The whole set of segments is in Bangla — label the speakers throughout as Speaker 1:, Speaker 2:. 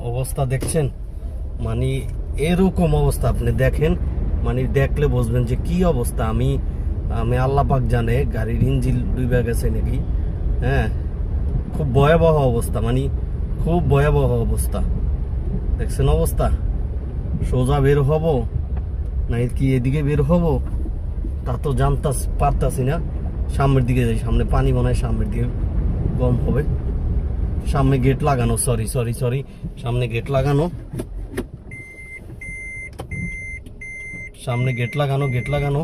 Speaker 1: অবস্থা দেখছেন, মানে এরকম অবস্থা আপনি দেখেন, মানে দেখলে বুঝবেন যে কি অবস্থা। আমি আমি আল্লাহ পাক জানে গাড়ির ইঞ্জিন ডুবে গেছে নাকি। হ্যাঁ, খুব ভয়াবহ অবস্থা, মানে খুব ভয়াবহ অবস্থা। দেখছেন অবস্থা, সোজা বের হব না কি এদিকে বের হব তা তো পারতাছি না। সামনের দিকে যাই, সামনে পানি মনে হয় সামনের দিকে কম হবে। সামনে গেট লাগানো, সরি সরি সরি, সামনে গেট লাগানো, সামনে গেট লাগানো, গেট লাগানো।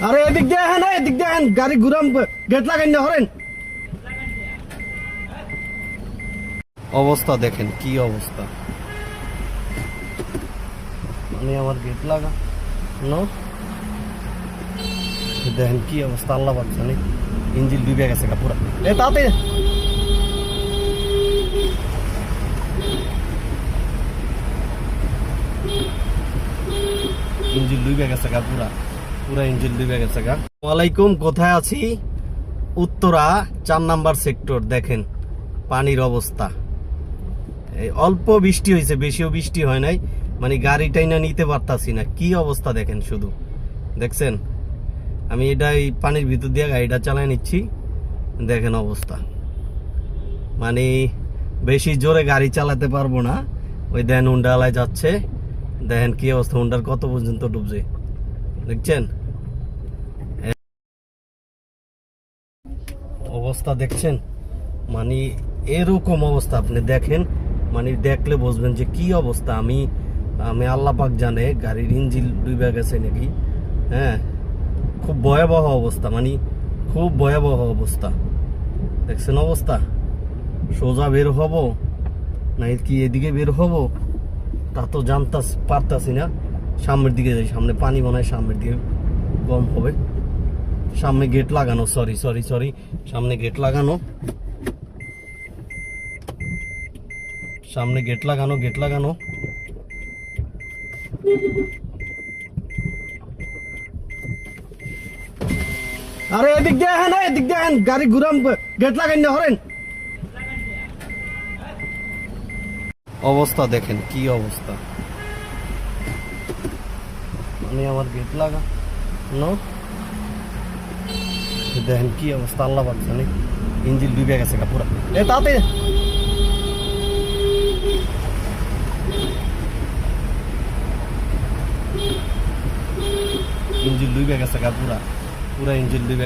Speaker 1: আরে এদিক দিয়ে হ্যাঁ, এদিক দিয়ে হ্যাঁ, গাড়ি ঘুরাম, গেট লাগাই না হরেন। অবস্থা দেখেন কি অবস্থা, মানে আমার গেট লাগা নো, দেখেন কি অবস্থা। আল্লাহ পাক জানে, ইঞ্জিন ডুবে গেছে পুরা। এ তাতে ইঞ্জিন ডুবে গেছে পুরা, পুরা ইঞ্জিন ডুবে গেছে গা। ওয়ালাইকুম, কোথায় আছি? Uttara 4 number sector. দেখেন পানির অবস্থা, এই অল্প বৃষ্টি হয়েছে, বেশিও বৃষ্টি হয় নাই, মানে গাড়িটাই না নিতে পারতাছি না। কি অবস্থা দেখেন শুধু, দেখছেন? আমি এটা এই পানির ভিতর দিয়ে গাড়িটা চালাই নিচ্ছি, দেখেন অবস্থা। মানে বেশি জোরে গাড়ি চালাতে পারবো না। ওই দেন হুন্ডালায় যাচ্ছে, দেখেন কি অবস্থা, হুন্ডার কত পর্যন্ত ডুবছে দেখছেন অবস্থা দেখছেন, মানে এরকম অবস্থা আপনি দেখেন, মানে দেখলে বুঝবেন যে কি অবস্থা। আমি আমি আল্লাহ পাক জানে গাড়ির ইঞ্জিন ডুবে গেছে নাকি। হ্যাঁ, খুব ভয়াবহ অবস্থা, মানে খুব ভয়াবহ অবস্থা। দেখছেন অবস্থা, সোজা বের হব না কি এদিকে বের হব তা তো পারতাছি না। সামনের দিকে যাই, সামনে পানি মনে হয় সামনের দিকে কম হবে। সামনে গেট লাগানো, সরি সরি সরি, সামনে গেট লাগানো, সামনে গেট লাগানো, গেট লাগানো। আরে এদিক দিয়ে হ্যাঁ, এদিক দিয়ে হ্যাঁ, গাড়ি ঘুরাম, গেট লাগাই না হরেন। অবস্থা দেখেন কি অবস্থা, মানে আমার গেট লাগা নো, দেখেন কি অবস্থা। আল্লাহ পাক জানে, ইঞ্জিন ডুবে গেছে পুরা। এ তাতে ইঞ্জিন ডুবে গেছে পুরা, পুরা ইঞ্জিন ডুবে।